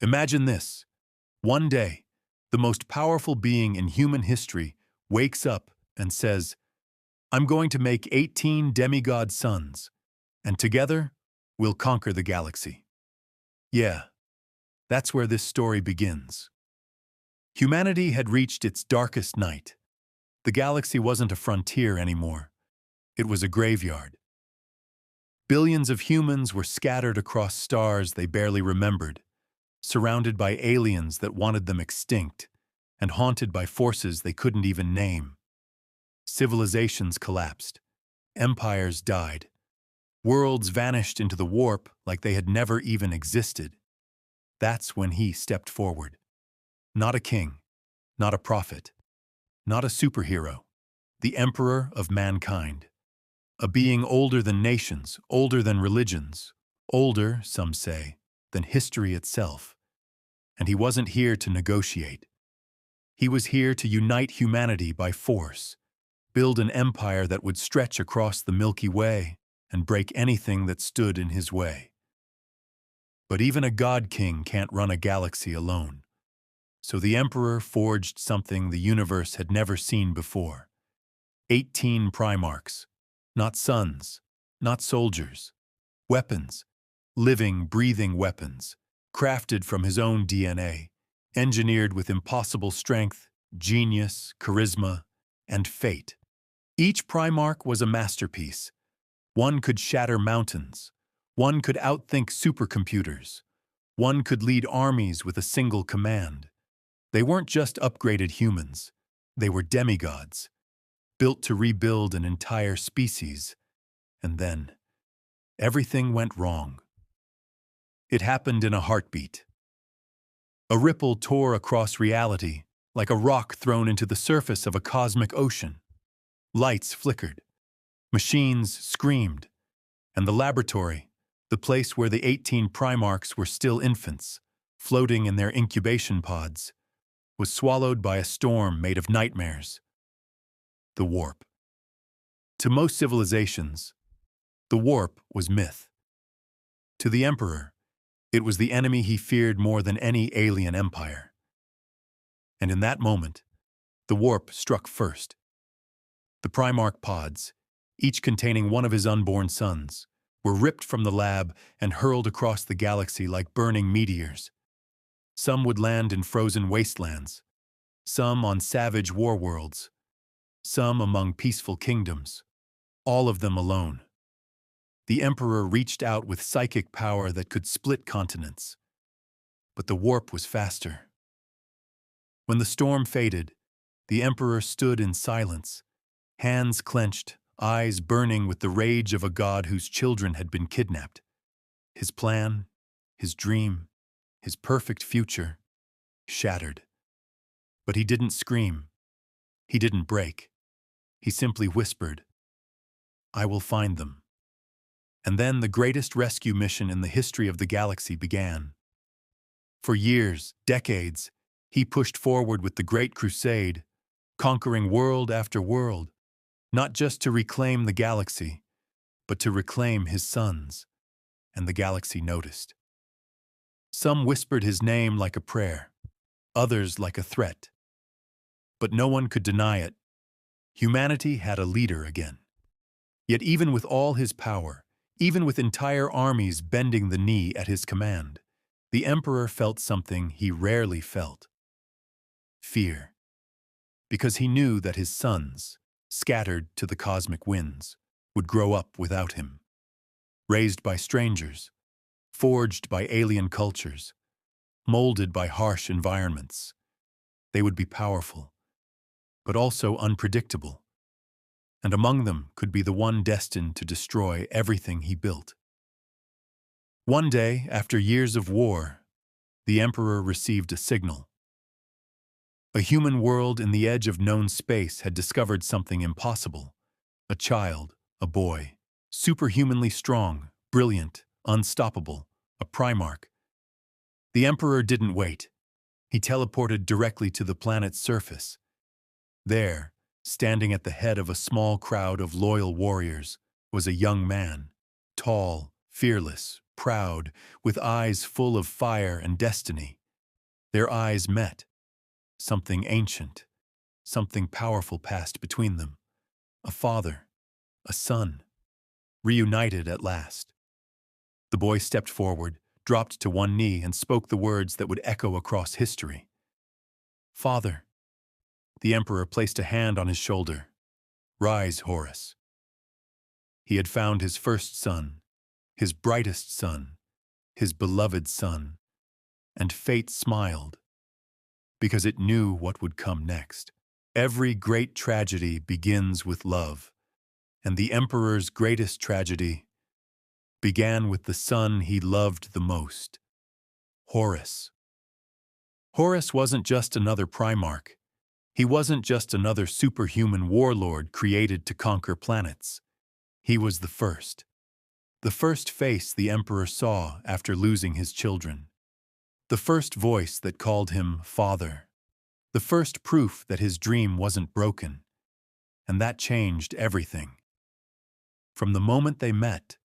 Imagine this. One day, the most powerful being in human history wakes up and says, I'm going to make 18 demigod sons, and together, we'll conquer the galaxy. Yeah, that's where this story begins. Humanity had reached its darkest night. The galaxy wasn't a frontier anymore. It was a graveyard. Billions of humans were scattered across stars they barely remembered, surrounded by aliens that wanted them extinct, and haunted by forces they couldn't even name. Civilizations collapsed. Empires died. Worlds vanished into the warp like they had never even existed. That's when he stepped forward. Not a king, not a prophet, not a superhero, the emperor of mankind. A being older than nations, older than religions, older, some say, than history itself. And he wasn't here to negotiate. He was here to unite humanity by force, build an empire that would stretch across the Milky Way and break anything that stood in his way. But even a god-king can't run a galaxy alone. So the Emperor forged something the universe had never seen before. 18 Primarchs, not sons, not soldiers, weapons, living, breathing weapons, crafted from his own DNA, engineered with impossible strength, genius, charisma, and fate. Each Primarch was a masterpiece. One could shatter mountains. One could outthink supercomputers. One could lead armies with a single command. They weren't just upgraded humans. They were demigods, built to rebuild an entire species. And then, everything went wrong. It happened in a heartbeat. A ripple tore across reality, like a rock thrown into the surface of a cosmic ocean. Lights flickered. Machines screamed. And the laboratory, the place where the 18 Primarchs were still infants, floating in their incubation pods, was swallowed by a storm made of nightmares. The warp. To most civilizations, the warp was myth. To the Emperor, it was the enemy he feared more than any alien empire. And in that moment, the warp struck first. The Primarch pods, each containing one of his unborn sons, were ripped from the lab and hurled across the galaxy like burning meteors. Some would land in frozen wastelands, some on savage war worlds, some among peaceful kingdoms, all of them alone. The Emperor reached out with psychic power that could split continents. But the warp was faster. When the storm faded, the Emperor stood in silence, hands clenched, eyes burning with the rage of a god whose children had been kidnapped. His plan, his dream, his perfect future, shattered. But he didn't scream. He didn't break. He simply whispered, I will find them. And then the greatest rescue mission in the history of the galaxy began. For years, decades, he pushed forward with the Great Crusade, conquering world after world, not just to reclaim the galaxy, but to reclaim his sons. And the galaxy noticed. Some whispered his name like a prayer, others like a threat. But no one could deny it. Humanity had a leader again. Yet even with all his power, even with entire armies bending the knee at his command, the Emperor felt something he rarely felt. Fear. Because he knew that his sons, scattered to the cosmic winds, would grow up without him. Raised by strangers, forged by alien cultures, molded by harsh environments. They would be powerful, but also unpredictable. And among them could be the one destined to destroy everything he built. One day, after years of war, the Emperor received a signal. A human world in the edge of known space had discovered something impossible. A child, a boy, superhumanly strong, brilliant, unstoppable, a Primarch. The Emperor didn't wait. He teleported directly to the planet's surface. There, standing at the head of a small crowd of loyal warriors, was a young man, tall, fearless, proud, with eyes full of fire and destiny. Their eyes met. Something ancient, something powerful passed between them. A father, a son, reunited at last. The boy stepped forward, dropped to one knee, and spoke the words that would echo across history. "Father." The Emperor placed a hand on his shoulder. "Rise, Horus." He had found his first son, his brightest son, his beloved son, and fate smiled, because it knew what would come next. Every great tragedy begins with love, and the Emperor's greatest tragedy began with the son he loved the most, Horus. Horus wasn't just another Primarch. He wasn't just another superhuman warlord created to conquer planets. He was the first face the Emperor saw after losing his children. The first voice that called him father. The first proof that his dream wasn't broken. And that changed everything. From the moment they met,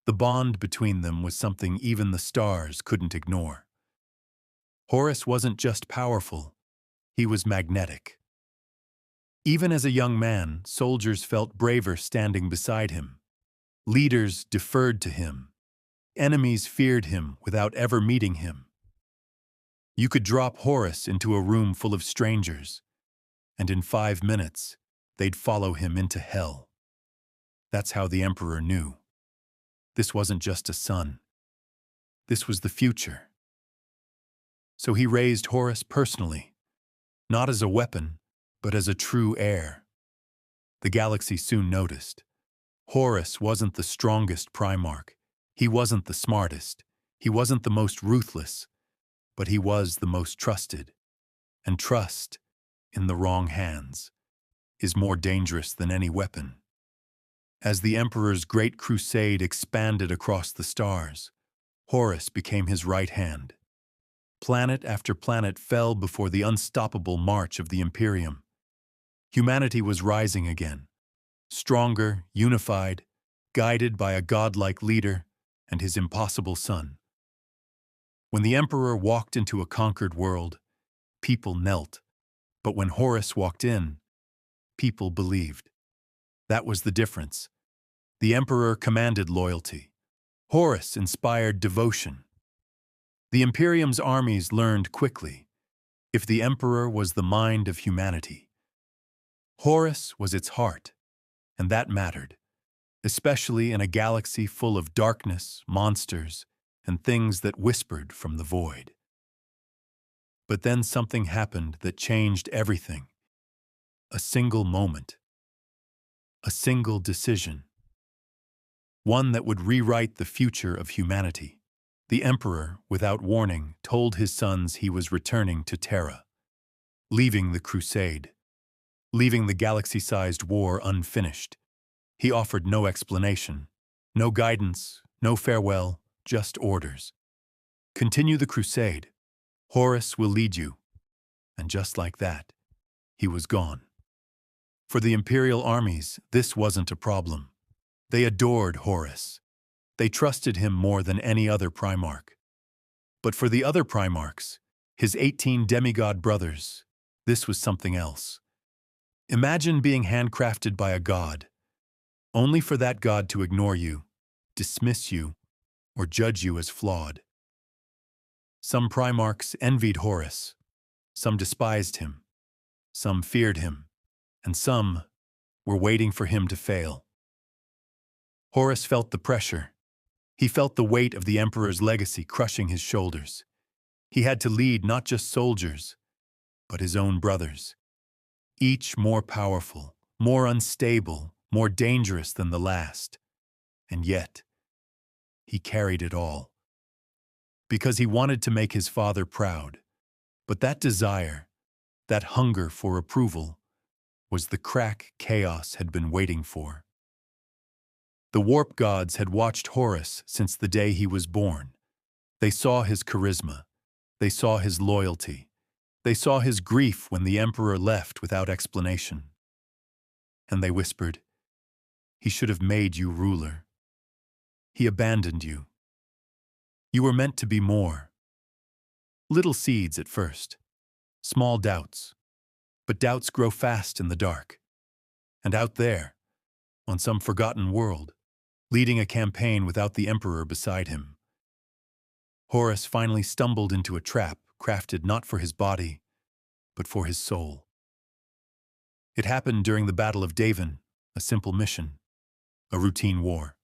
the bond between them was something even the stars couldn't ignore. Horus wasn't just powerful, he was magnetic. Even as a young man, soldiers felt braver standing beside him. Leaders deferred to him. Enemies feared him without ever meeting him. You could drop Horus into a room full of strangers, and in 5 minutes, they'd follow him into hell. That's how the Emperor knew. This wasn't just a son. This was the future. So he raised Horus personally, not as a weapon, but as a true heir. The galaxy soon noticed. Horus wasn't the strongest Primarch. He wasn't the smartest. He wasn't the most ruthless. But he was the most trusted. And trust, in the wrong hands, is more dangerous than any weapon. As the Emperor's Great Crusade expanded across the stars, Horus became his right hand. Planet after planet fell before the unstoppable march of the Imperium. Humanity was rising again, stronger, unified, guided by a godlike leader and his impossible son. When the Emperor walked into a conquered world, people knelt. But when Horus walked in, people believed. That was the difference. The Emperor commanded loyalty. Horus inspired devotion. The Imperium's armies learned quickly. If the Emperor was the mind of humanity, Horus was its heart, and that mattered, especially in a galaxy full of darkness, monsters, and things that whispered from the void. But then something happened that changed everything. A single moment. A single decision. One that would rewrite the future of humanity. The Emperor, without warning, told his sons he was returning to Terra, leaving the Crusade, leaving the galaxy-sized war unfinished. He offered no explanation, no guidance, no farewell, just orders. Continue the Crusade. Horus will lead you. And just like that, he was gone. For the Imperial armies, this wasn't a problem. They adored Horus. They trusted him more than any other Primarch. But for the other Primarchs, his 18 demigod brothers, this was something else. Imagine being handcrafted by a god, only for that god to ignore you, dismiss you, or judge you as flawed. Some Primarchs envied Horus, some despised him, some feared him, and some were waiting for him to fail. Horus felt the pressure. He felt the weight of the Emperor's legacy crushing his shoulders. He had to lead not just soldiers, but his own brothers, each more powerful, more unstable, more dangerous than the last. And yet, he carried it all. Because he wanted to make his father proud. But that desire, that hunger for approval, was the crack chaos had been waiting for. The warp gods had watched Horus since the day he was born. They saw his charisma. They saw his loyalty. They saw his grief when the Emperor left without explanation. And they whispered, "He should have made you ruler. He abandoned you. You were meant to be more. Little seeds at first, small doubts, but doubts grow fast in the dark. And out there, on some forgotten world, leading a campaign without the Emperor beside him, Horus finally stumbled into a trap crafted not for his body, but for his soul. It happened during the Battle of Davin, a simple mission, a routine war.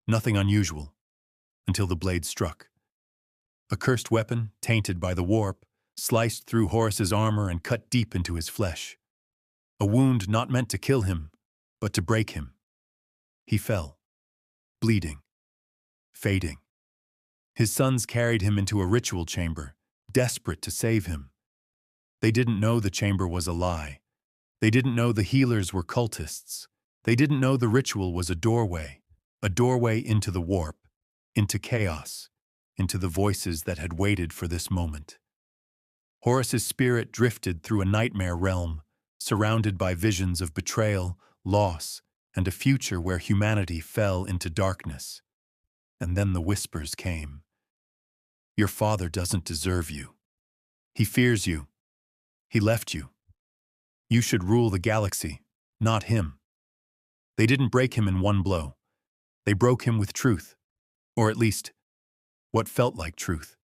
Nothing unusual, until the blade struck. A cursed weapon, tainted by the warp, sliced through Horus's armor and cut deep into his flesh. A wound not meant to kill him, but to break him. He fell, bleeding, fading. His sons carried him into a ritual chamber, desperate to save him. They didn't know the chamber was a lie. They didn't know the healers were cultists. They didn't know the ritual was a doorway into the warp, into chaos, into the voices that had waited for this moment. Horus's spirit drifted through a nightmare realm, surrounded by visions of betrayal, loss, and a future where humanity fell into darkness. And then the whispers came. Your father doesn't deserve you. He fears you. He left you. You should rule the galaxy, not him. They didn't break him in one blow. They broke him with truth, or at least, what felt like truth.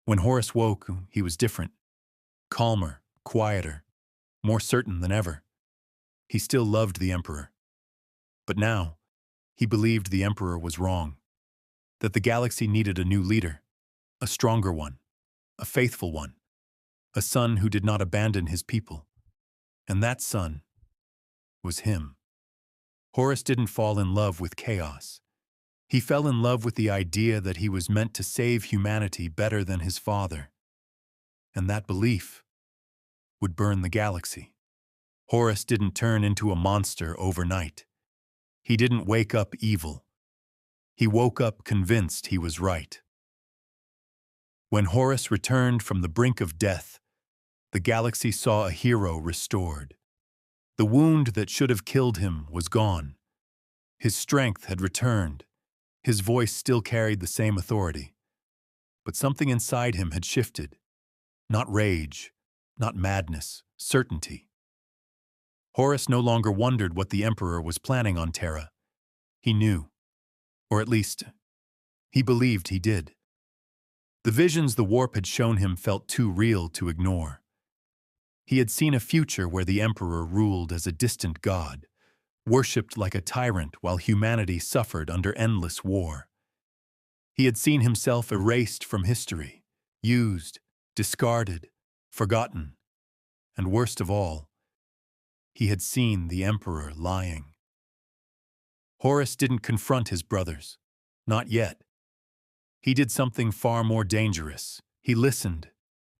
When Horus woke, he was different, calmer, quieter, more certain than ever. He still loved the Emperor. But now, he believed the Emperor was wrong, that the galaxy needed a new leader, a stronger one, a faithful one, a son who did not abandon his people. And that son was him. Horus didn't fall in love with chaos. He fell in love with the idea that he was meant to save humanity better than his father. And that belief would burn the galaxy. Horus didn't turn into a monster overnight. He didn't wake up evil. He woke up convinced he was right. When Horus returned from the brink of death, the galaxy saw a hero restored. The wound that should have killed him was gone. His strength had returned. His voice still carried the same authority. But something inside him had shifted. Not rage, not madness, certainty. Horus no longer wondered what the Emperor was planning on Terra. He knew. Or at least, he believed he did. The visions the warp had shown him felt too real to ignore. He had seen a future where the Emperor ruled as a distant god, worshipped like a tyrant while humanity suffered under endless war. He had seen himself erased from history, used, discarded, forgotten, and worst of all, he had seen the Emperor lying. Horus didn't confront his brothers, not yet. He did something far more dangerous. He listened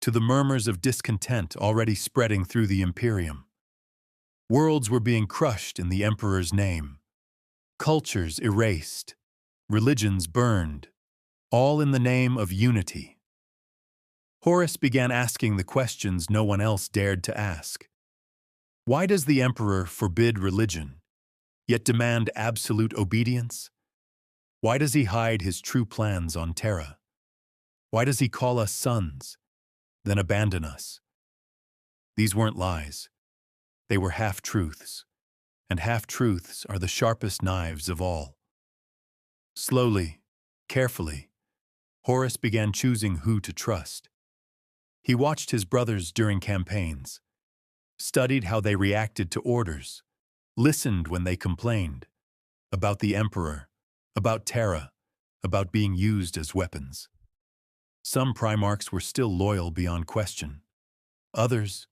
to the murmurs of discontent already spreading through the Imperium. Worlds were being crushed in the Emperor's name. Cultures erased. Religions burned. All in the name of unity. Horus began asking the questions no one else dared to ask. Why does the Emperor forbid religion, yet demand absolute obedience? Why does he hide his true plans on Terra? Why does he call us sons, then abandon us? These weren't lies. They were half-truths, and half-truths are the sharpest knives of all. Slowly, carefully, Horus began choosing who to trust. He watched his brothers during campaigns, studied how they reacted to orders, listened when they complained about the Emperor, about Terra, about being used as weapons. Some Primarchs were still loyal beyond question. Others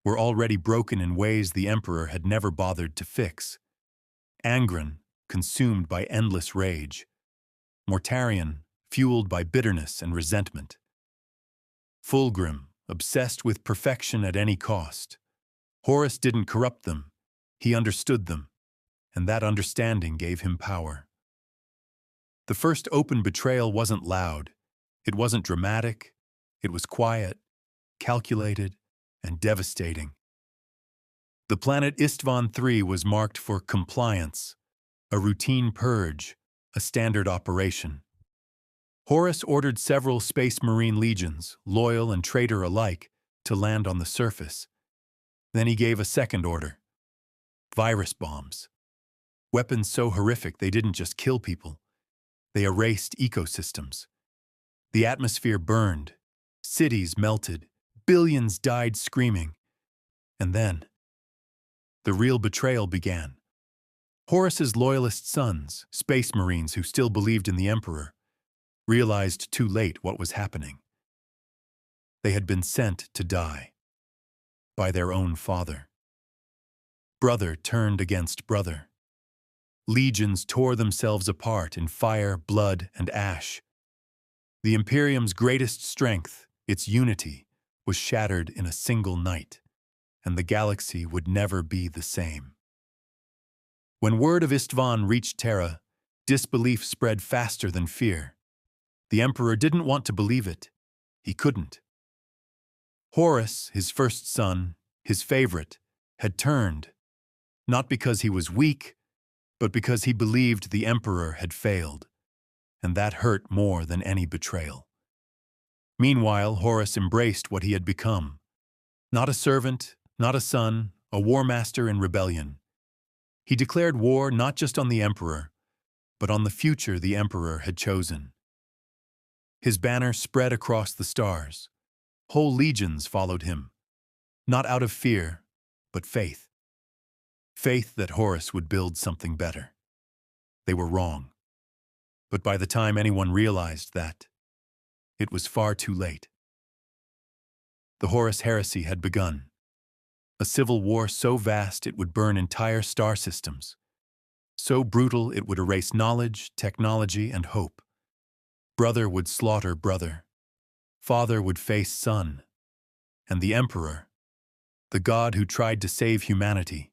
were already broken in ways the Emperor had never bothered to fix. Angron, consumed by endless rage. Mortarion, fueled by bitterness and resentment. Fulgrim, obsessed with perfection at any cost. Horus didn't corrupt them. He understood them, and that understanding gave him power. The first open betrayal wasn't loud. It wasn't dramatic. It was quiet, calculated, and devastating. The planet Istvan III was marked for compliance, a routine purge, a standard operation. Horus ordered several Space Marine legions, loyal and traitor alike, to land on the surface. Then he gave a second order: virus bombs. Weapons so horrific they didn't just kill people, they erased ecosystems. The atmosphere burned, cities melted, billions died screaming. And then, the real betrayal began. Horus's loyalist sons, Space Marines who still believed in the Emperor, realized too late what was happening. They had been sent to die by their own father. Brother turned against brother. Legions tore themselves apart in fire, blood, and ash. The Imperium's greatest strength, its unity, was shattered in a single night, and the galaxy would never be the same. When word of Istvan reached Terra, disbelief spread faster than fear. The Emperor didn't want to believe it. He couldn't. Horus, his first son, his favorite, had turned, not because he was weak, but because he believed the Emperor had failed, and that hurt more than any betrayal. Meanwhile, Horus embraced what he had become. Not a servant, not a son, a war master in rebellion. He declared war not just on the Emperor, but on the future the Emperor had chosen. His banner spread across the stars. Whole legions followed him, not out of fear, but faith. Faith that Horus would build something better. They were wrong. But by the time anyone realized that, it was far too late. The Horus Heresy had begun. A civil war so vast it would burn entire star systems. So brutal it would erase knowledge, technology, and hope. Brother would slaughter brother. Father would face son. And the Emperor, the god who tried to save humanity,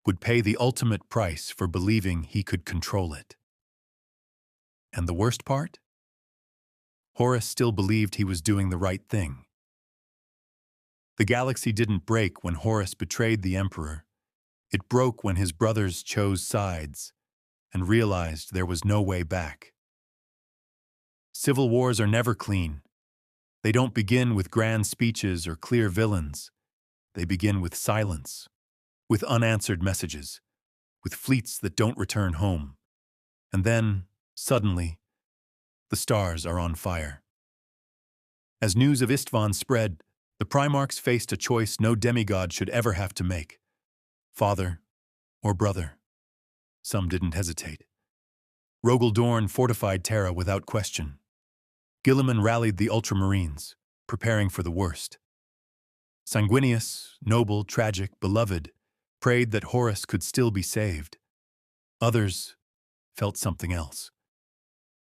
would pay the ultimate price for believing he could control it. And the worst part? Horus still believed he was doing the right thing. The galaxy didn't break when Horus betrayed the Emperor. It broke when his brothers chose sides and realized there was no way back. Civil wars are never clean. They don't begin with grand speeches or clear villains. They begin with silence, with unanswered messages, with fleets that don't return home. And then, suddenly, the stars are on fire. As news of Istvan spread, the Primarchs faced a choice no demigod should ever have to make: father or brother. Some didn't hesitate. Rogel Dorn fortified Terra without question. Guilliman rallied the Ultramarines, preparing for the worst. Sanguinius, noble, tragic, beloved, prayed that Horus could still be saved. Others felt something else: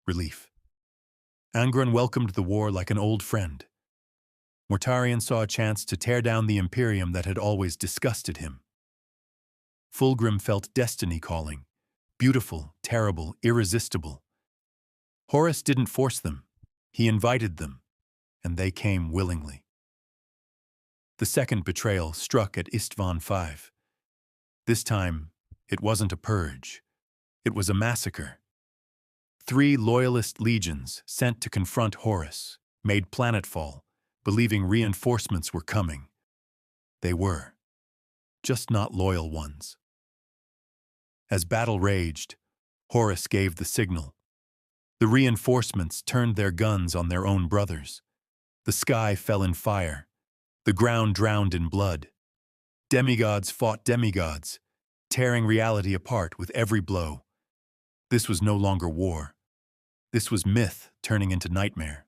relief. Angron welcomed the war like an old friend. Mortarion saw a chance to tear down the Imperium that had always disgusted him. Fulgrim felt destiny calling, beautiful, terrible, irresistible. Horus didn't force them. He invited them, and they came willingly. The second betrayal struck at Istvan V. This time, it wasn't a purge. It was a massacre. 3 loyalist legions sent to confront Horus made planetfall, believing reinforcements were coming. They were, just not loyal ones. As battle raged, Horus gave the signal. The reinforcements turned their guns on their own brothers. The sky fell in fire. The ground drowned in blood. Demigods fought demigods, tearing reality apart with every blow. This was no longer war. This was myth turning into nightmare.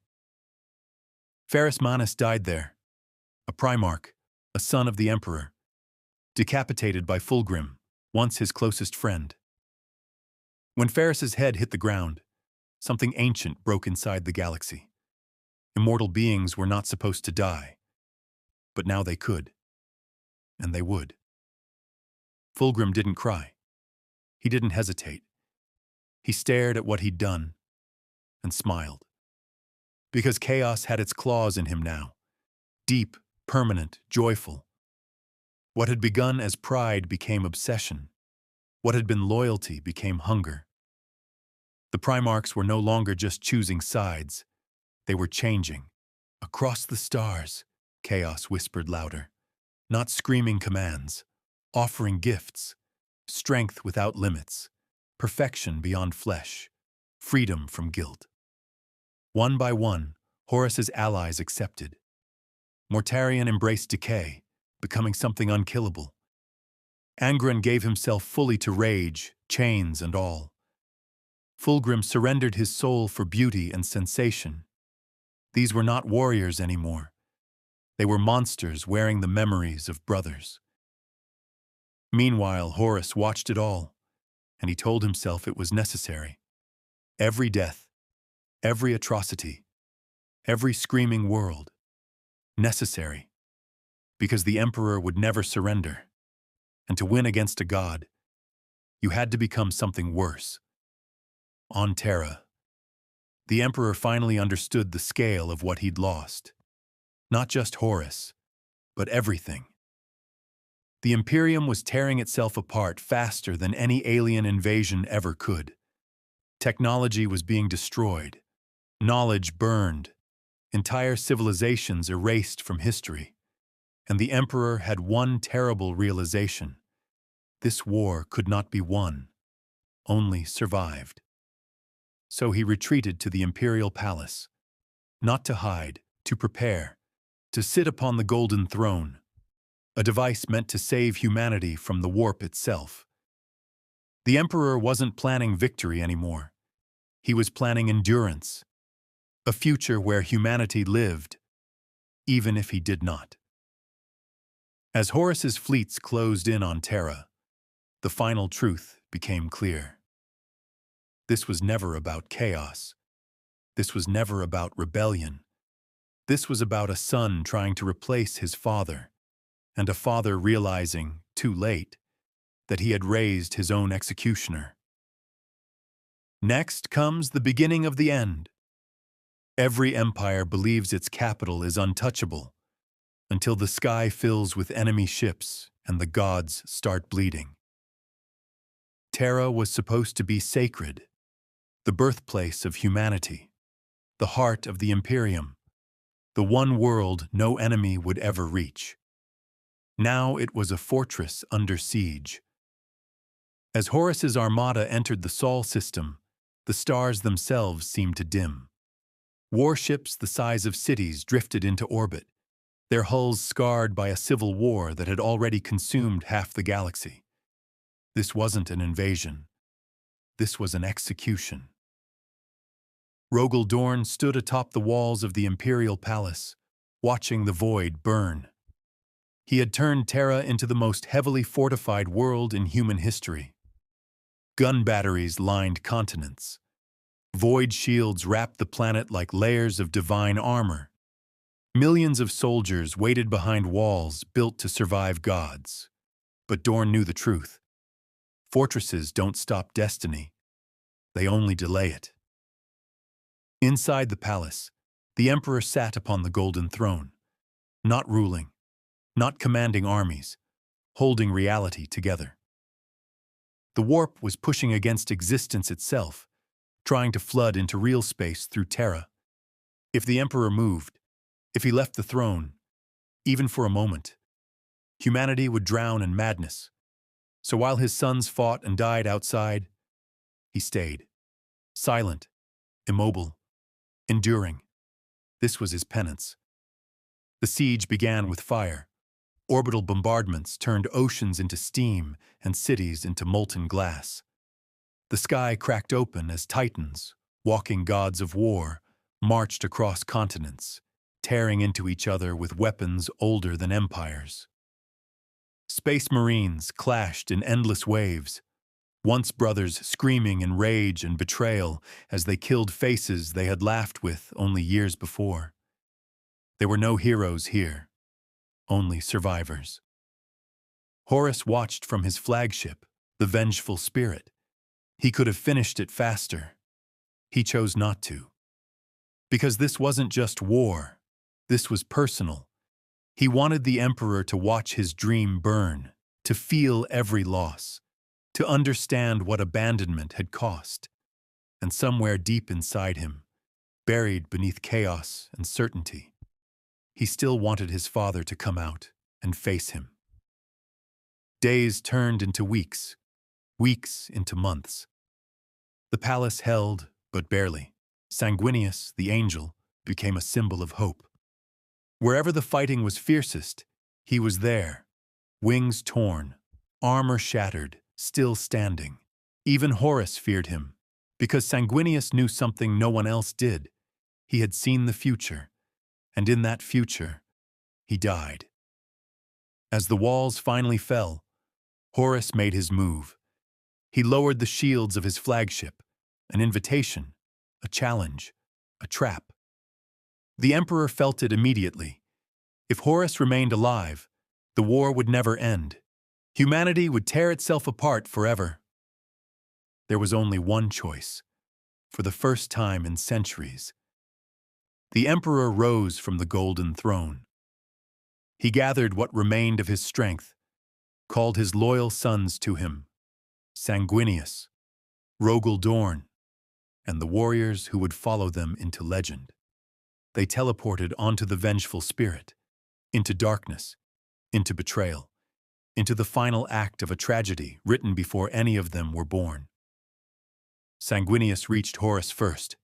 Ferrus Manus died there, a Primarch, a son of the Emperor, decapitated by Fulgrim, once his closest friend. When Ferrus's head hit the ground, something ancient broke inside the galaxy. Immortal beings were not supposed to die, but now they could, and they would. Fulgrim didn't cry. He didn't hesitate. He stared at what he'd done and smiled. Because chaos had its claws in him now, deep, permanent, joyful. What had begun as pride became obsession. What had been loyalty became hunger. The Primarchs were no longer just choosing sides. They were changing. Across the stars, chaos whispered louder. Not screaming commands, offering gifts, strength without limits, perfection beyond flesh, freedom from guilt. One by one, Horus's allies accepted. Mortarion embraced decay, becoming something unkillable. Angron gave himself fully to rage, chains and all. Fulgrim surrendered his soul for beauty and sensation. These were not warriors anymore. They were monsters wearing the memories of brothers. Meanwhile, Horus watched it all, and he told himself it was necessary. Every death, every atrocity, every screaming world, necessary, because the Emperor would never surrender. And to win against a god, you had to become something worse. On Terra, the Emperor finally understood the scale of what he'd lost. Not just Horus, but everything. The Imperium was tearing itself apart faster than any alien invasion ever could. Technology was being destroyed, knowledge burned, entire civilizations erased from history. And the Emperor had one terrible realization. This war could not be won, only survived. So he retreated to the Imperial Palace, not to hide, to prepare, to sit upon the Golden Throne, a device meant to save humanity from the warp itself. The Emperor wasn't planning victory anymore. He was planning endurance, a future where humanity lived, even if he did not. As Horus's fleets closed in on Terra, the final truth became clear. This was never about chaos. This was never about rebellion. This was about a son trying to replace his father, and a father realizing, too late, that he had raised his own executioner. Next comes the beginning of the end. Every empire believes its capital is untouchable, until the sky fills with enemy ships and the gods start bleeding. Terra was supposed to be sacred, the birthplace of humanity, the heart of the Imperium, the one world no enemy would ever reach. Now it was a fortress under siege. As Horus's armada entered the Sol system, the stars themselves seemed to dim. Warships the size of cities drifted into orbit, their hulls scarred by a civil war that had already consumed half the galaxy. This wasn't an invasion. This was an execution. Rogel Dorn stood atop the walls of the Imperial Palace, watching the void burn. He had turned Terra into the most heavily fortified world in human history. Gun batteries lined continents. Void shields wrapped the planet like layers of divine armor. Millions of soldiers waited behind walls built to survive gods. But Dorn knew the truth. Fortresses don't stop destiny. They only delay it. Inside the palace, the Emperor sat upon the Golden Throne, not ruling, not commanding armies, holding reality together. The warp was pushing against existence itself, trying to flood into real space through Terra. If the Emperor moved, if he left the throne, even for a moment, humanity would drown in madness. So while his sons fought and died outside, he stayed, silent, immobile, enduring. This was his penance. The siege began with fire. Orbital bombardments turned oceans into steam and cities into molten glass. The sky cracked open as titans, walking gods of war, marched across continents, tearing into each other with weapons older than empires. Space Marines clashed in endless waves, once brothers screaming in rage and betrayal as they killed faces they had laughed with only years before. There were no heroes here, only survivors. Horus watched from his flagship, the Vengeful Spirit. He could have finished it faster. He chose not to. Because this wasn't just war, this was personal. He wanted the Emperor to watch his dream burn, to feel every loss, to understand what abandonment had cost. And somewhere deep inside him, buried beneath chaos and certainty, he still wanted his father to come out and face him. Days turned into weeks, weeks into months. The palace held, but barely. Sanguinius, the angel, became a symbol of hope. Wherever the fighting was fiercest, he was there, wings torn, armor shattered, still standing. Even Horus feared him, because Sanguinius knew something no one else did. He had seen the future, and in that future, he died. As the walls finally fell, Horus made his move. He lowered the shields of his flagship, an invitation, a challenge, a trap. The Emperor felt it immediately. If Horus remained alive, the war would never end. Humanity would tear itself apart forever. There was only one choice, for the first time in centuries. The Emperor rose from the golden throne. He gathered what remained of his strength, called his loyal sons to him, Sanguinius, Rogel Dorn, and the warriors who would follow them into legend. They teleported onto the vengeful spirit, into darkness, into betrayal, into the final act of a tragedy written before any of them were born. Sanguinius reached Horus first,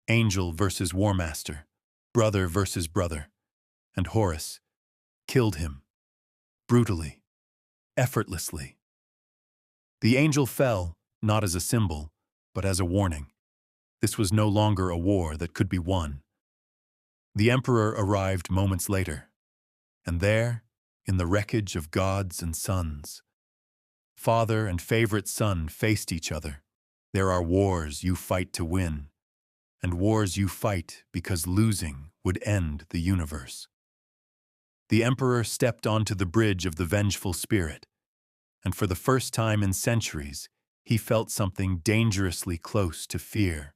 angel versus war master, brother versus brother, and Horus killed him, brutally, effortlessly. The angel fell, not as a symbol, but as a warning. This was no longer a war that could be won. The Emperor arrived moments later, and there, in the wreckage of gods and sons, father and favorite son faced each other. There are wars you fight to win, and wars you fight because losing would end the universe. The Emperor stepped onto the bridge of the vengeful spirit, and for the first time in centuries, he felt something dangerously close to fear.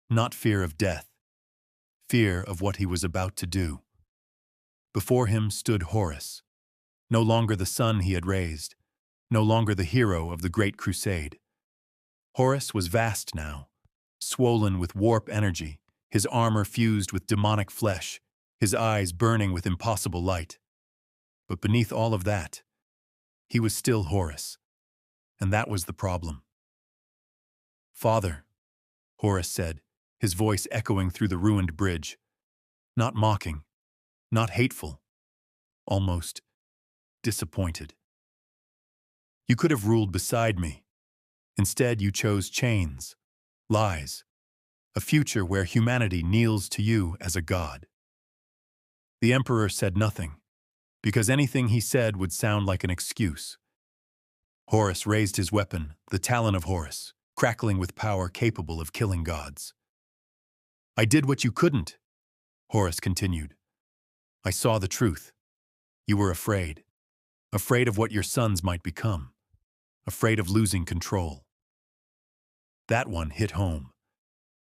Not fear of death, fear of what he was about to do. Before him stood Horus, no longer the son he had raised, no longer the hero of the Great Crusade. Horus was vast now, swollen with warp energy, his armor fused with demonic flesh, his eyes burning with impossible light. But beneath all of that, he was still Horus, and that was the problem. "Father," Horus said, his voice echoing through the ruined bridge. Not mocking, not hateful, almost disappointed. "You could have ruled beside me. Instead, you chose chains, lies, a future where humanity kneels to you as a god." The Emperor said nothing, because anything he said would sound like an excuse. Horus raised his weapon, the Talon of Horus, crackling with power capable of killing gods. "I did what you couldn't," Horus continued. "I saw the truth. You were afraid. Afraid of what your sons might become. Afraid of losing control." That one hit home,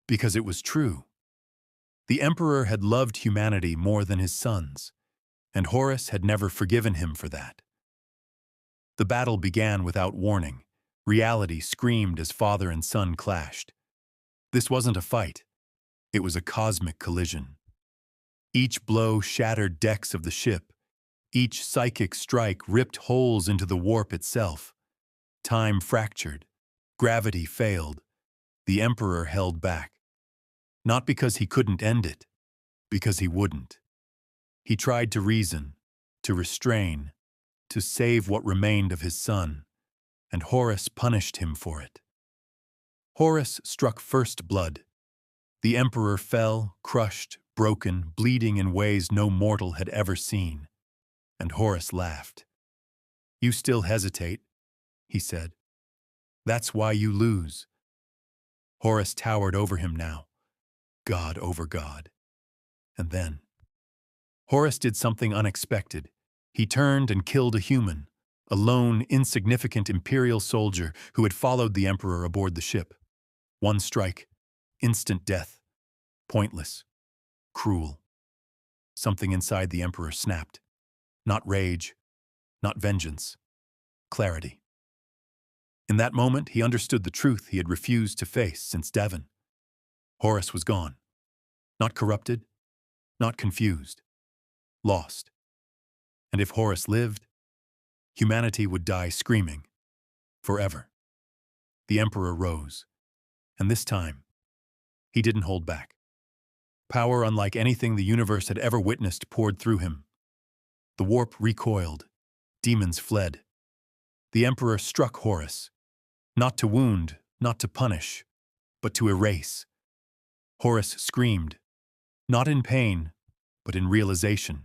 because it was true. The Emperor had loved humanity more than his sons, and Horus had never forgiven him for that. The battle began without warning. Reality screamed as father and son clashed. This wasn't a fight. It was a cosmic collision. Each blow shattered decks of the ship. Each psychic strike ripped holes into the warp itself. Time fractured. Gravity failed. The Emperor held back. Not because he couldn't end it, because he wouldn't. He tried to reason, to restrain, to save what remained of his son, and Horus punished him for it. Horus struck first blood. The Emperor fell, crushed, broken, bleeding in ways no mortal had ever seen. And Horus laughed. "You still hesitate," he said. "That's why you lose." Horus towered over him now, god over god. And then Horus did something unexpected. He turned and killed a human, a lone, insignificant imperial soldier who had followed the Emperor aboard the ship. One strike, instant death, pointless, cruel. Something inside the Emperor snapped. Not rage, not vengeance, clarity. In that moment, he understood the truth he had refused to face since Devon. Horus was gone. Not corrupted, not confused. Lost. And if Horus lived, humanity would die screaming. Forever. The Emperor rose. And this time, he didn't hold back. Power unlike anything the universe had ever witnessed poured through him. The warp recoiled. Demons fled. The Emperor struck Horus. Not to wound, not to punish, but to erase. Horus screamed. Not in pain, but in realization.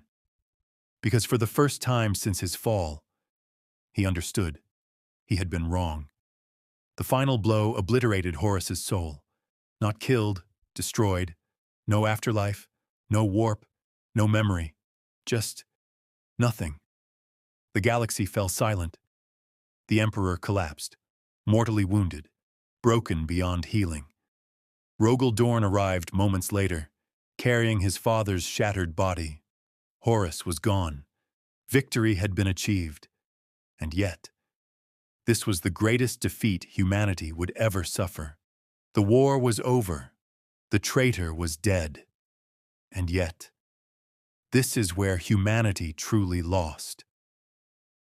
Because for the first time since his fall, he understood. He had been wrong. The final blow obliterated Horus's soul. Not killed, destroyed. No afterlife, no warp, no memory. Just nothing. The galaxy fell silent. The Emperor collapsed, mortally wounded, broken beyond healing. Rogel Dorn arrived moments later, carrying his father's shattered body. Horus was gone. Victory had been achieved. And yet, this was the greatest defeat humanity would ever suffer. The war was over. The traitor was dead. And yet, this is where humanity truly lost.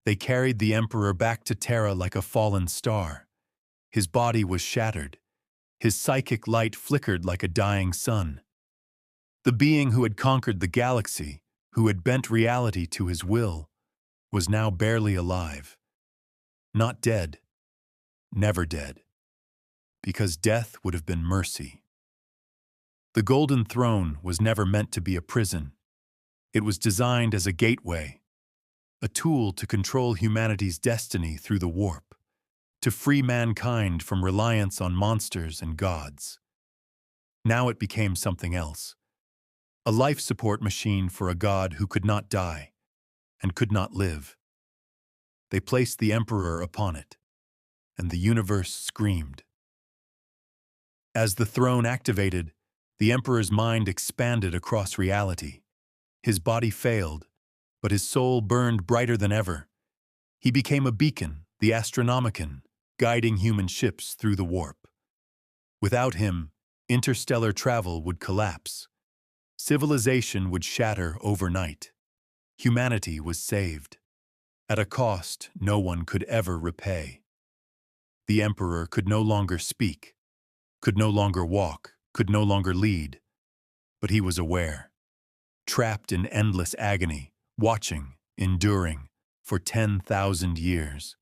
They carried the Emperor back to Terra like a fallen star. His body was shattered. His psychic light flickered like a dying sun. The being who had conquered the galaxy, who had bent reality to his will, was now barely alive. Not dead. Never dead. Because death would have been mercy. The Golden Throne was never meant to be a prison. It was designed as a gateway, a tool to control humanity's destiny through the warp, to free mankind from reliance on monsters and gods. Now it became something else, a life support machine for a god who could not die and could not live. They placed the Emperor upon it, and the universe screamed. As the throne activated, the Emperor's mind expanded across reality. His body failed, but his soul burned brighter than ever. He became a beacon, the Astronomicon, guiding human ships through the warp. Without him, interstellar travel would collapse. Civilization would shatter overnight. Humanity was saved, at a cost no one could ever repay. The Emperor could no longer speak, could no longer walk, could no longer lead, but he was aware, trapped in endless agony, watching, enduring, for 10,000 years.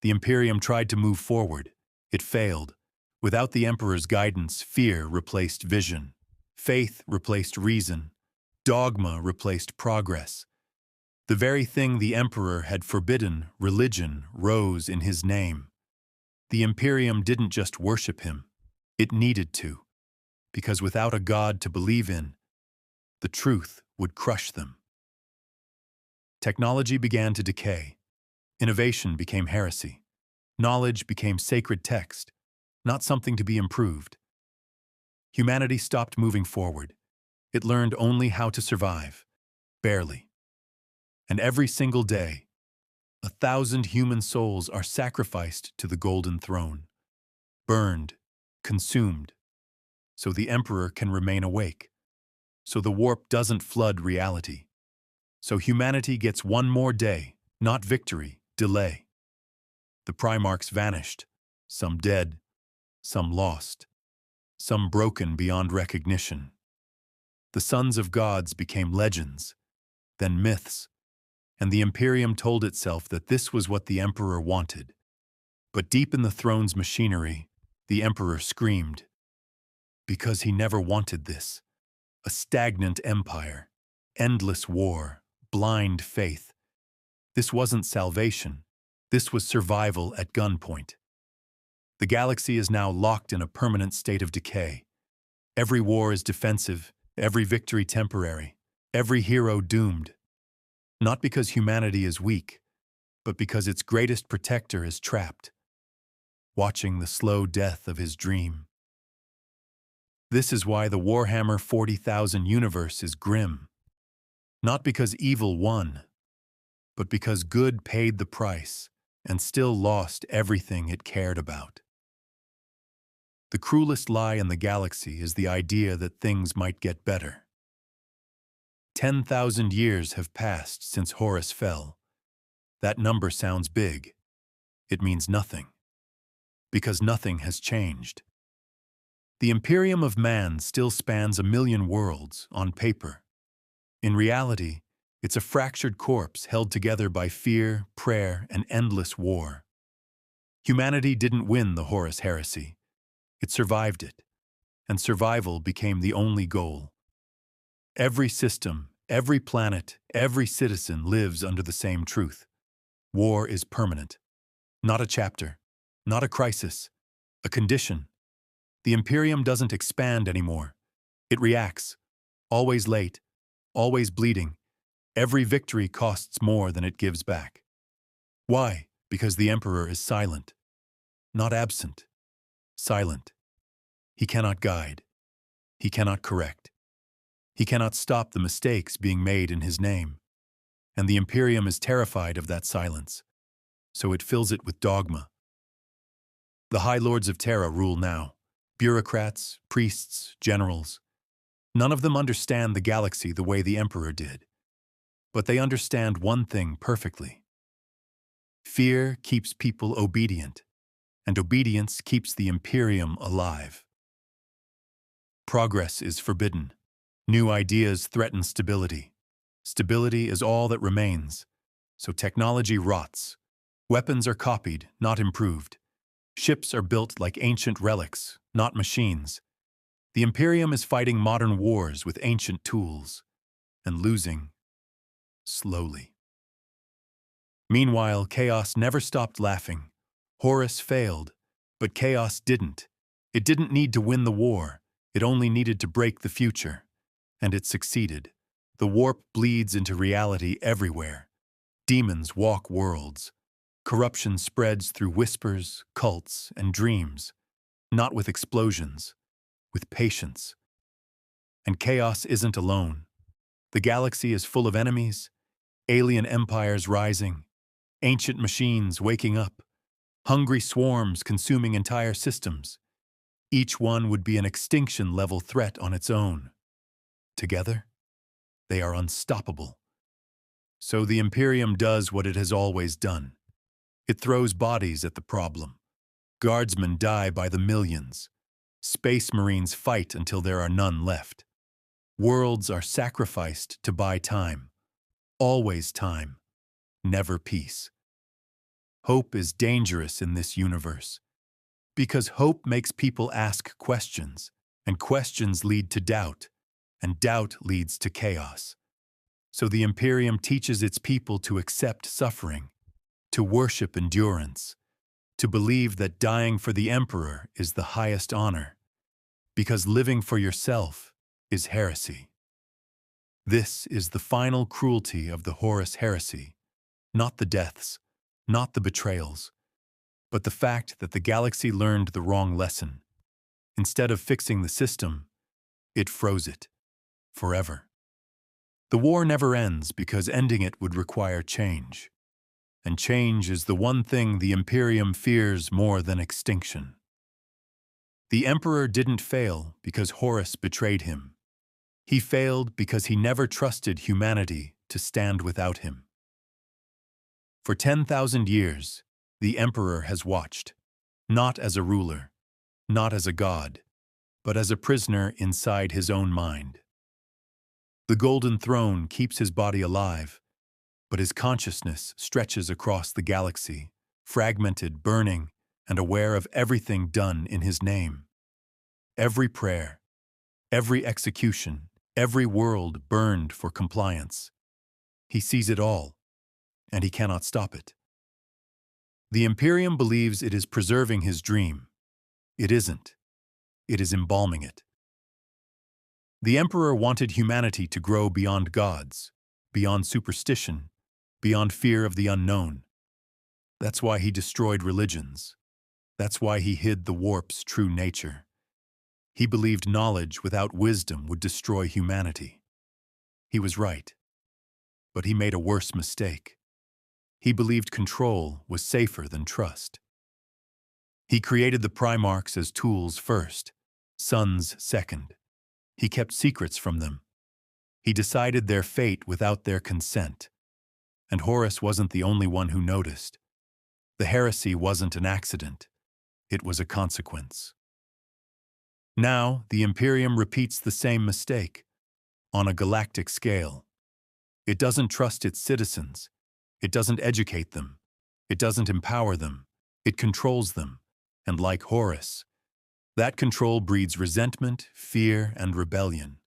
The Imperium tried to move forward. It failed. Without the Emperor's guidance, fear replaced vision. Faith replaced reason. Dogma replaced progress. The very thing the Emperor had forbidden, religion, rose in his name. The Imperium didn't just worship him. It needed to, because without a god to believe in, the truth would crush them. Technology began to decay. Innovation became heresy. Knowledge became sacred text, not something to be improved. Humanity stopped moving forward. It learned only how to survive, barely. And every single day, 1,000 human souls are sacrificed to the Golden Throne, burned, consumed, so the Emperor can remain awake, so the warp doesn't flood reality, so humanity gets one more day, not victory, delay. The Primarchs vanished, some dead, some lost, some broken beyond recognition. The sons of gods became legends, then myths, and the Imperium told itself that this was what the Emperor wanted. But deep in the throne's machinery, the Emperor screamed, because he never wanted this. A stagnant empire, endless war, blind faith. This wasn't salvation. This was survival at gunpoint. The galaxy is now locked in a permanent state of decay. Every war is defensive, every victory temporary, every hero doomed. Not because humanity is weak, but because its greatest protector is trapped, watching the slow death of his dream. This is why the Warhammer 40,000 universe is grim. Not because evil won, but because good paid the price. and still lost everything it cared about. The cruelest lie in the galaxy is the idea that things might get better. 10,000 years have passed since Horus fell. That number sounds big. It means nothing, because nothing has changed. The Imperium of Man still spans 1,000,000 worlds on paper. In reality, it's a fractured corpse held together by fear, prayer, and endless war. Humanity didn't win the Horus Heresy. It survived it, and survival became the only goal. Every system, every planet, every citizen lives under the same truth. War is permanent. Not a chapter, not a crisis, a condition. The Imperium doesn't expand anymore. It reacts, always late, always bleeding. Every victory costs more than it gives back. Why? Because the Emperor is silent. Not absent. Silent. He cannot guide. He cannot correct. He cannot stop the mistakes being made in his name. And the Imperium is terrified of that silence, so it fills it with dogma. The High Lords of Terra rule now. Bureaucrats, priests, generals. None of them understand the galaxy the way the Emperor did. But they understand one thing perfectly. Fear keeps people obedient, and obedience keeps the Imperium alive. Progress is forbidden. New ideas threaten stability. Stability is all that remains, so technology rots. Weapons are copied, not improved. Ships are built like ancient relics, not machines. The Imperium is fighting modern wars with ancient tools, and losing slowly. Meanwhile, Chaos never stopped laughing. Horus failed, but Chaos didn't. It didn't need to win the war. It only needed to break the future. And it succeeded. The warp bleeds into reality everywhere. Demons walk worlds. Corruption spreads through whispers, cults, and dreams. Not with explosions, with patience. And Chaos isn't alone. The galaxy is full of enemies, alien empires rising, ancient machines waking up, hungry swarms consuming entire systems. Each one would be an extinction-level threat on its own. Together, they are unstoppable. So the Imperium does what it has always done. It throws bodies at the problem. Guardsmen die by the millions. Space Marines fight until there are none left. Worlds are sacrificed to buy time. Always time, never peace. Hope is dangerous in this universe, because hope makes people ask questions, and questions lead to doubt, and doubt leads to chaos. So the Imperium teaches its people to accept suffering, to worship endurance, to believe that dying for the Emperor is the highest honor, because living for yourself is heresy. This is the final cruelty of the Horus Heresy, not the deaths, not the betrayals, but the fact that the galaxy learned the wrong lesson. Instead of fixing the system, it froze it, forever. The war never ends because ending it would require change. And change is the one thing the Imperium fears more than extinction. The Emperor didn't fail because Horus betrayed him. He failed because he never trusted humanity to stand without him. For 10,000 years, the Emperor has watched, not as a ruler, not as a god, but as a prisoner inside his own mind. The Golden Throne keeps his body alive, but his consciousness stretches across the galaxy, fragmented, burning, and aware of everything done in his name. Every prayer, every execution, every world burned for compliance. He sees it all, and he cannot stop it. The Imperium believes it is preserving his dream. It isn't. It is embalming it. The Emperor wanted humanity to grow beyond gods, beyond superstition, beyond fear of the unknown. That's why he destroyed religions. That's why he hid the warp's true nature. He believed knowledge without wisdom would destroy humanity. He was right. But he made a worse mistake. He believed control was safer than trust. He created the Primarchs as tools first, sons second. He kept secrets from them. He decided their fate without their consent. And Horus wasn't the only one who noticed. The heresy wasn't an accident. It was a consequence. Now, the Imperium repeats the same mistake, on a galactic scale. It doesn't trust its citizens. It doesn't educate them. It doesn't empower them. It controls them. And like Horus, that control breeds resentment, fear, and rebellion.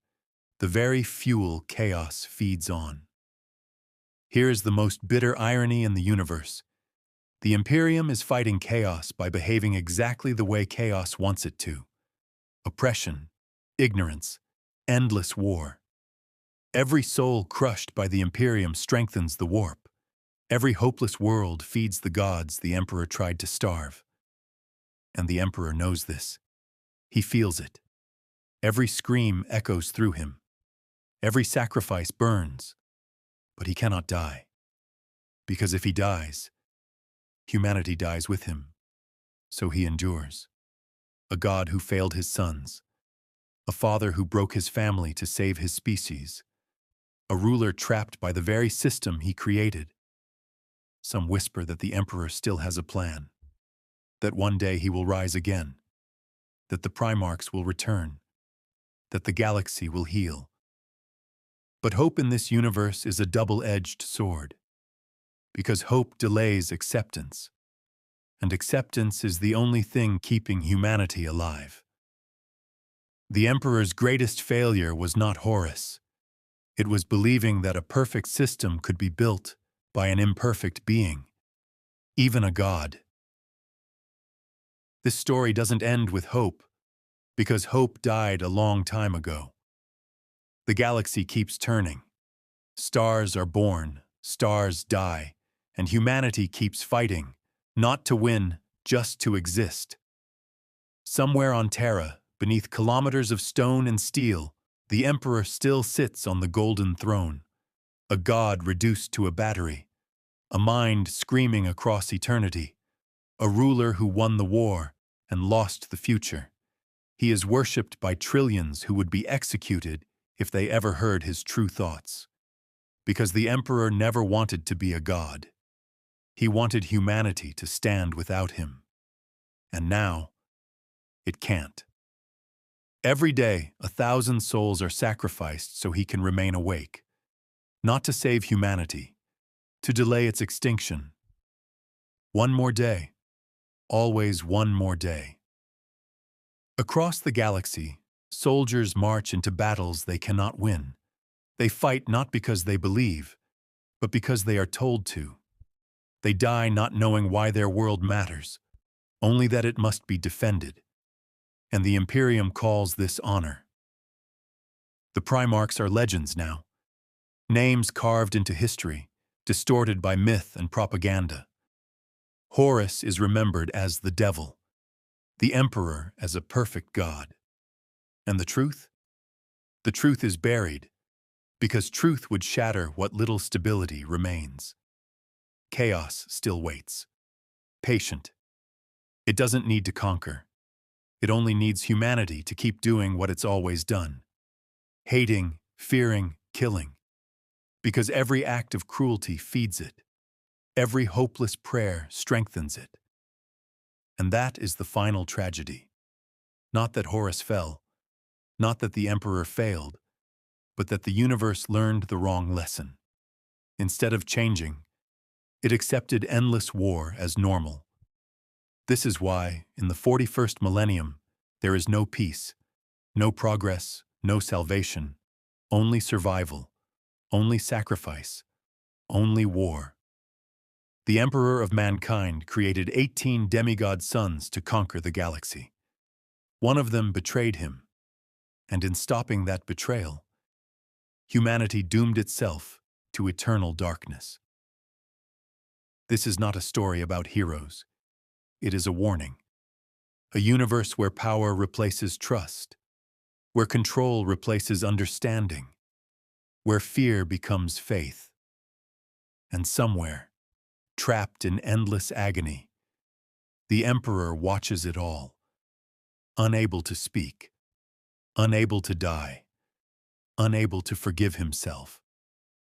The very fuel chaos feeds on. Here is the most bitter irony in the universe. The Imperium is fighting chaos by behaving exactly the way chaos wants it to. Oppression, ignorance, endless war. Every soul crushed by the Imperium strengthens the warp. Every hopeless world feeds the gods the Emperor tried to starve. And the Emperor knows this. He feels it. Every scream echoes through him. Every sacrifice burns. But he cannot die. Because if he dies, humanity dies with him. So he endures. A god who failed his sons. A father who broke his family to save his species. A ruler trapped by the very system he created. Some whisper that the Emperor still has a plan. That one day he will rise again. That the Primarchs will return. That the galaxy will heal. But hope in this universe is a double-edged sword. Because hope delays acceptance. And acceptance is the only thing keeping humanity alive. The Emperor's greatest failure was not Horus. It was believing that a perfect system could be built by an imperfect being, even a god. This story doesn't end with hope, because hope died a long time ago. The galaxy keeps turning. Stars are born, stars die, and humanity keeps fighting, not to win, just to exist. Somewhere on Terra, beneath kilometers of stone and steel, the Emperor still sits on the golden throne, a god reduced to a battery, a mind screaming across eternity, a ruler who won the war and lost the future. He is worshipped by trillions who would be executed if they ever heard his true thoughts. Because the Emperor never wanted to be a god. He wanted humanity to stand without him. And now, it can't. Every day, 1,000 souls are sacrificed so he can remain awake. Not to save humanity, to delay its extinction. One more day. Always one more day. Across the galaxy, soldiers march into battles they cannot win. They fight not because they believe, but because they are told to. They die not knowing why their world matters, only that it must be defended. And the Imperium calls this honor. The Primarchs are legends now. Names carved into history, distorted by myth and propaganda. Horus is remembered as the devil, the Emperor as a perfect god. And the truth? The truth is buried, because truth would shatter what little stability remains. Chaos still waits. Patient. It doesn't need to conquer. It only needs humanity to keep doing what it's always done. Hating, fearing, killing. Because every act of cruelty feeds it. Every hopeless prayer strengthens it. And that is the final tragedy. Not that Horus fell, not that the Emperor failed, but that the universe learned the wrong lesson. Instead of changing, it accepted endless war as normal. This is why, in the 41st millennium, there is no peace, no progress, no salvation, only survival, only sacrifice, only war. The Emperor of mankind created 18 demigod sons to conquer the galaxy. One of them betrayed him, and in stopping that betrayal, humanity doomed itself to eternal darkness. This is not a story about heroes. It is a warning. A universe where power replaces trust, where control replaces understanding, where fear becomes faith. And somewhere, trapped in endless agony. The Emperor watches it all, unable to speak, unable to die, unable to forgive himself.